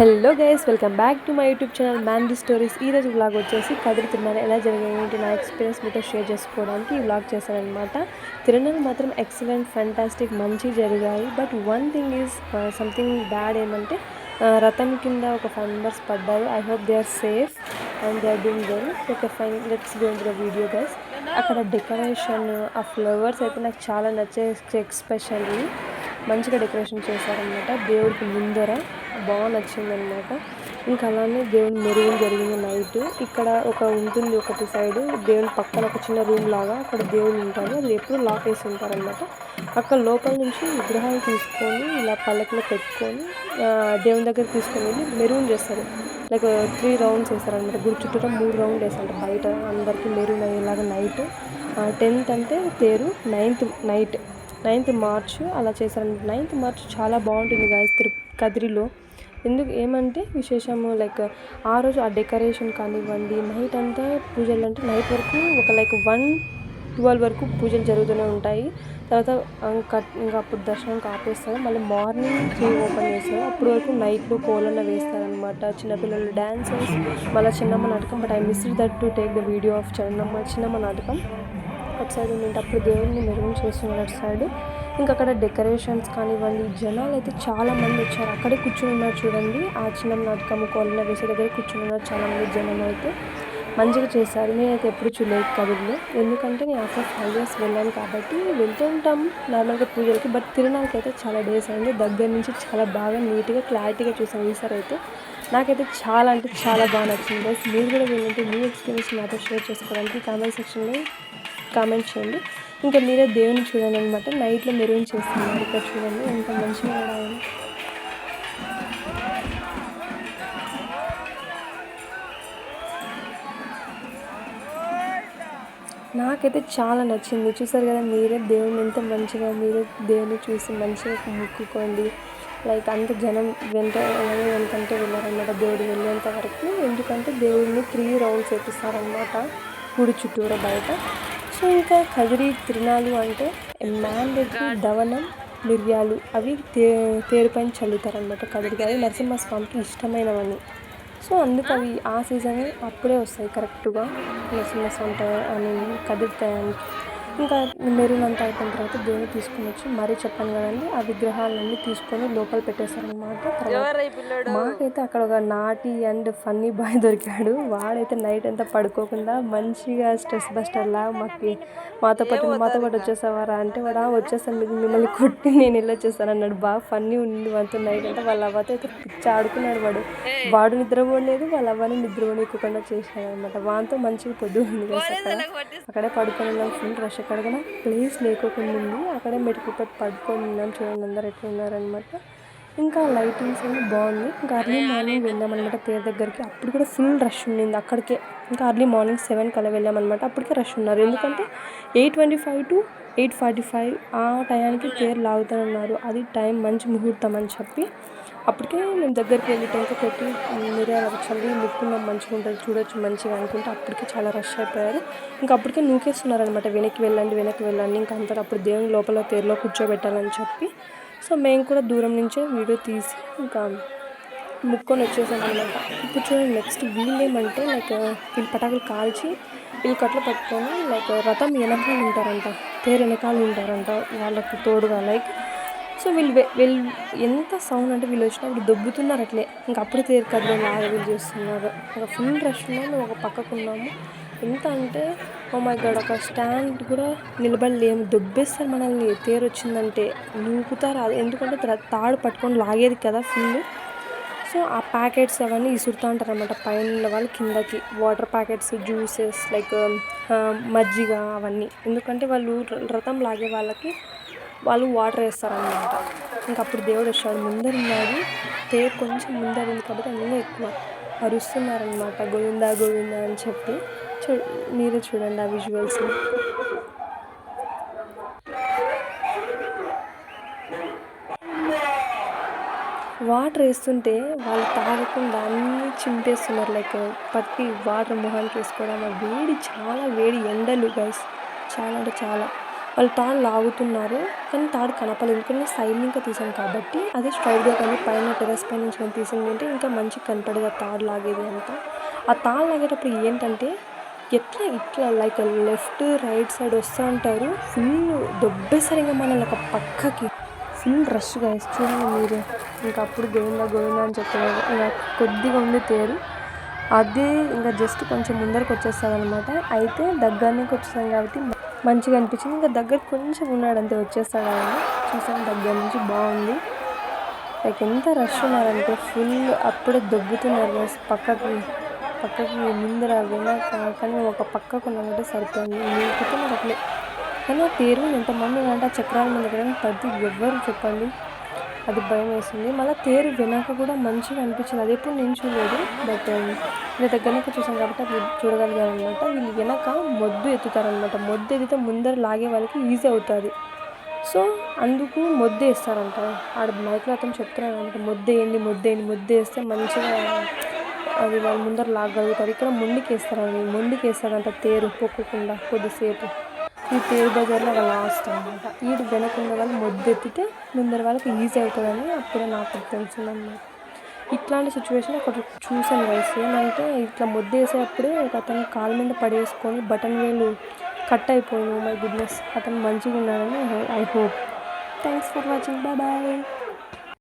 Hello guys, welcome back to my YouTube channel మ్యాండీ stories. ఈరోజు vlog వచ్చేసి కదిరి తిరునాలు ఎలా జరిగాయి నా ఎక్స్పీరియన్స్ మీతో షేర్ చేసుకోవడానికి ఈ వ్లాగ్ చేశానమాట. తిరునాలు మాత్రం ఎక్సలెంట్, ఫ్యాంటాస్టిక్, మంచి జరిగాయి. But one thing is something bad. ఏమంటే రథం కింద ఒక 5 మెంబర్స్ పడ్డారు. I hope they are safe and they are doing well. Okay fine, let's go in to the video guys. అక్కడ డెకరేషన్, ఆ ఫ్లవర్స్ అయితే నాకు చాలా నచ్చాయి. ఎక్స్పెషల్లీ మంచిగా డెకరేషన్ చేశారనమాట. దేవుడికి ముందర బాగా నచ్చిందనమాట. ఇంకా అలానే దేవుని మెరుగు జరిగింది నైట్. ఇక్కడ ఒక ఉంటుంది, ఒకటి సైడు దేవుని పక్కన ఒక చిన్న రూమ్ లాగా అక్కడ దేవుడు ఉంటాడు. అది ఎప్పుడు లాక్ వేసి ఉంటారనమాట. అక్కడ లోపల నుంచి విగ్రహాలు తీసుకొని ఇలా పల్లకిలో పెట్టుకొని దేవుని దగ్గర తీసుకొని వెళ్ళి మెరూన్ చేస్తారు. లైక్ 3 రౌండ్స్ వేస్తారనమాట. గుడి చుట్టూ 3 రౌండ్ వేస్తారు బయట అందరికీ మెరూన్ అయ్యేలాగా. నైట్ 10th అంటే తేరు, 9th మార్చ్ అలా చేశారనమాట. 9th మార్చ్ చాలా బాగుంటుంది గాయస్ కదిరిలో. ఏమంటే విశేషము లైక్ ఆ రోజు ఆ డెకరేషన్ కానివ్వండి, నైట్ అంతా పూజలు అంటే నైట్ వరకు ఒక లైక్ 1-12 వరకు పూజలు జరుగుతూనే ఉంటాయి. తర్వాత ఇంకా అప్పుడు దర్శనం ఆపేస్తారు. మళ్ళీ మార్నింగ్ 3 ఓపెన్ చేస్తారు. అప్పటి వరకు నైట్లో కోలన్న వేస్తారనమాట. చిన్నపిల్లలు డ్యాన్సెస్, మళ్ళీ చిన్నమ్మ నాటకం. But I missed that to take the video of చిన్నమ్మ నాటకం. అటు సైడ్ ఉండింటే అప్పుడు దేవుడిని మెరుగు చేస్తున్నారు అటు సైడ్. ఇంకా అక్కడ డెకరేషన్స్ కానివ్వండి, జనాలు అయితే చాలామంది వచ్చారు. అక్కడే కూర్చుని ఉన్నారు చూడండి. ఆ చిన్న నాటకం కోళ్ళ వేసే దగ్గర కూర్చుని ఉన్నారు చాలామంది జనం. అయితే మంచిగా చేశారు. నేనైతే ఎప్పుడు చూడలేదు కదిరిలో, ఎందుకంటే నేను ఆఫ్టర్ 5 years వెళ్ళాను కాబట్టి. వెళ్తూ ఉంటాం నార్మల్గా పూజలకి. బట్ తిరునాళ్ళకి అయితే చాలా డేస్ అయింది. దగ్గర నుంచి చాలా బాగా నీట్గా క్లారిటీగా చూసాను ఈసారి అయితే. నాకైతే చాలా అంటే చాలా బాగా నచ్చింది గైస్. మీరు కూడా వెళ్ళంటే మీ ఎక్స్పీరియన్స్ నాతో షేర్ చేసుకోవడానికి కామెంట్ సెక్షన్లో కామెంట్ చేయండి. ఇంకా మీరే దేవుని చూడండి అనమాట. నైట్లో మెరూన్ చేస్తున్నారు. ఇక్కడ చూడండి ఎంత మంచిగా రావాలి. నాకైతే చాలా నచ్చింది. చూసారు కదా మీరే దేవుని ఎంత మంచిగా, మీరే దేవుని చూసి మంచిగా ముక్కుకోండి. లైక్ అంత జనం వెనకంటే వెళ్ళారనమాట దేవుడు వెళ్ళేంత వరకు. ఎందుకంటే దేవుడిని 3 రౌండ్స్ వేపిస్తారనమాట గుడి చుట్టూరా బయట. సో ఇంకా కదిరి తిరునాలు అంటే మ్యాండేటరీ దవనం, మిరియాలు అవి తేరుపైన చల్లుతారనమాట. కదిరికి అవి నరసింహస్వామికి ఇష్టమైనవని. సో అందుకు అవి ఆ సీజన్ అప్పుడే వస్తాయి కరెక్ట్గా నరసింహస్వామి అని కదిరి. ఇంకా మెరూన్ అంతా అయిపోయిన తర్వాత దేవుని తీసుకుని వచ్చి మరీ చెప్పాను కదండి, ఆ విగ్రహాలన్నీ తీసుకొని లోపల పెట్టేస్తారనమాట. మాకైతే అక్కడ ఒక నాటి అండ్ ఫన్నీ బాయ్ దొరికాడు. వాడైతే నైట్ అంతా పడుకోకుండా మంచిగా స్ట్రెస్ బస్టర్లా మాతో పాటు వచ్చేసావారా అంటే, వాడు వచ్చేసాను మిమ్మల్ని కొట్టి నేను వెళ్ళొచ్చేస్తాను అన్నాడు. బాగా ఫన్నీ ఉంది వాడితో నైట్ అంతా. వాళ్ళ అవ్వతో అయితే పిచ్చి ఆడుకున్నాడు వాడు నిద్రపోలేదు, వాళ్ళ అవ్వని నిద్రపోనివ్వకుండా చేసినాడు అనమాట. వాడితో మంచిగా పొద్దు ఉంది అక్కడే పడుకొని ఉన్నాం. Full rush. ఎక్కడ కూడా ప్లేస్ లేకోకుండా ఉంది. అక్కడే మెడికల్ పెట్టి పడుకొని ఉన్నాం. చూడండి అందరు ఎట్లా ఉన్నారనమాట. ఇంకా లైటింగ్స్ అన్నీ బాగుంది. ఇంకా అర్లీ మార్నింగ్ వెళ్ళామన్నమాట తేరు దగ్గరికి. అప్పుడు కూడా ఫుల్ రష్ ఉండింది అక్కడికే. ఇంకా అర్లీ మార్నింగ్ 7 కల్లా వెళ్ళామన్నమాట. అప్పటికే రష్ ఉన్నారు. ఎందుకంటే 8:25 to 8:45 ఆ టయానికి తేరు లాగుతానన్నారు. అది టైం మంచి ముహూర్తం అని చెప్పి అప్పటికే మేము దగ్గరికి వెళ్ళి టెంక పెట్టి మిరియాలు చల్లి ముక్కున్నాం. మంచిగా ఉంటుంది చూడొచ్చు మంచిగా అనుకుంటే అప్పటికే చాలా రష్ అయిపోయారు. ఇంకా అప్పటికే నూకేస్తున్నారనమాట, వెనక్కి వెళ్ళండి. ఇంకా అంతా అప్పుడు దేవుని లోపల తేరులో కూర్చోబెట్టాలని చెప్పి. సో మేము కూడా దూరం నుంచే వీడియో తీసి ఇంకా ముక్కొని వచ్చేసాం అనమాట. ఇప్పుడు చూడండి నెక్స్ట్ వీళ్ళు ఏమంటే లైక్ వీళ్ళు పటాకులు కాల్చి వీళ్ళు కట్లు పట్టుకొని లైక్ రథం వెనకాల ఉంటారంట, తేరు వెనకాల ఉంటారంట వాళ్ళకి తోడుగా. లైక్ సో వీళ్ళు ఎంత సౌండ్ అంటే వీళ్ళు వచ్చినప్పుడు దొబ్బుతున్నారు అట్లే. ఇంకా అప్పుడు తేరు కదిలో లాగా వీళ్ళు చేస్తున్నారు. ఇంకా ఫుల్ రష్ ఉన్నాము, ఒక పక్కకు ఉన్నాము. ఎంత అంటే ఓ మై గాడ్, ఒక స్టాండ్ కూడా నిలబడలేము. దొబ్బేస్తారు మనల్ని తేరు వచ్చిందంటే, నూకుతారు. అది ఎందుకంటే తాడు పట్టుకొని లాగేది కదా ఫుల్. సో ఆ ప్యాకెట్స్ అవన్నీ ఇసురుతూ ఉంటారు అనమాట పైన ఉన్న వాళ్ళు కిందకి. వాటర్ ప్యాకెట్స్, జ్యూసెస్ లైక్ మజ్జిగ అవన్నీ. ఎందుకంటే వాళ్ళు రథం లాగే వాళ్ళకి వాళ్ళు వాటర్ వేస్తారనమాట. ఇంకా అప్పుడు దేవుడు వచ్చాడు, ముందరున్నాడు. తేరు కొంచెం ముందరింది కాబట్టి అన్నీ ఎక్కువ అరుస్తున్నారనమాట, గోవిందా గోవిందా అని చెప్పి. మీరే చూడండి ఆ విజువల్స్. వాటర్ వేస్తుంటే వాళ్ళు తాగకుండా అన్నీ చింపేస్తున్నారు. లైక్ పట్టి వాటర్ మొహానికి వేసుకోవడం. వేడి, చాలా వేడి, ఎండలు గైస్ చాలా అంటే చాలా. వాళ్ళు తాడు లాగుతున్నారు కానీ తాడు కనపలేదు, ఎందుకంటే సైడ్ ఇంకా తీసాను కాబట్టి. అది స్ట్రైట్గా కానీ పైన టెర్రస్ పై నుంచి కానీ తీసింది అంటే ఇంకా మంచిగా కనపడేది ఆ తాడు లాగేది అంతా. ఆ తాడు లాగేటప్పుడు ఏంటంటే ఇట్లా లైక్ లెఫ్ట్ రైట్ సైడ్ వస్తూ ఉంటారు, ఫుల్ దొబ్బేస్తారు ఇంకా మనల్ని ఒక పక్కకి. ఫుల్ రష్గా చూడండి మీరు. ఇంకా అప్పుడు గోవిందా గోవిందా అని చెప్పలేదు. ఇంకా కొద్దిగా ఉంది తేరు, అది ఇంకా జస్ట్ కొంచెం ముందరకు వచ్చేస్తుంది అనమాట. అయితే దగ్గరకి వచ్చేసాం కాబట్టి మంచిగా అనిపించింది. ఇంకా దగ్గర కొంచెం ఉన్నాడు అంతే, వచ్చేస్తాడు ఆయన. చూసాను దగ్గర నుంచి బాగుంది. లైక్ ఎంత రష్ ఉన్నారంటే ఫుల్ అప్పుడే దొబ్బుతున్నారు పక్కకి ముందర వెనక. కానీ ఒక పక్కకు ఉన్నామంటే సరిపోయింది, నీకుతున్నారు అట్లే. కానీ ఆ తేరు ఎంతమంది ఉన్నారంటే ఆ చక్రాల మీద కానీ పడితే ఎవరు చెప్పండి, అది భయం వేస్తుంది. మళ్ళీ తేరు వెనక కూడా మంచిగా అనిపించింది, అది ఎప్పుడు నేను చూడలేదు. బట్ ఇంకా దగ్గరకి చూసాను కాబట్టి అది చూడగలిగాను అనమాట. వీళ్ళు వెనక మొద్దు ఎత్తుతారనమాట. మొద్దు ఎత్తితే ముందర లాగే వాళ్ళకి ఈజీ అవుతుంది. సో అందుకు మొద్దు వేస్తారంట. ఆడ మైక్లో అతను చెప్తున్నాడు అనమాట, మొద్దు వేస్తే మంచిగా అది వాళ్ళ ముందర లాగలుగుతారు. ఇక్కడ మొండికి వేస్తారంట తేరు పొక్కకుండా కొద్దిసేపు. ఈ తేరు బజార్లో ఒక లాస్ట్ అనమాట. ఈడు వెనకుండా వాళ్ళు మొద్దు ఎత్తితే ముందర వాళ్ళకి ఈజీ అవుతుందని అప్పుడే నాకు తెలిసిందన్నమాట. ఇట్లాంటి సిచ్యువేషన్ ఒకటి చూసాను వయసు. ఏమంటే ఇట్లా మొద్దు వేసేటప్పుడే ఒక అతను కాలు మీద పడేసుకొని బటన్ వేలు కట్ అయిపోయింది. మై గుడ్నెస్, అతను మంచిగా ఉన్నాడని I hope. Thanks for watching, bye.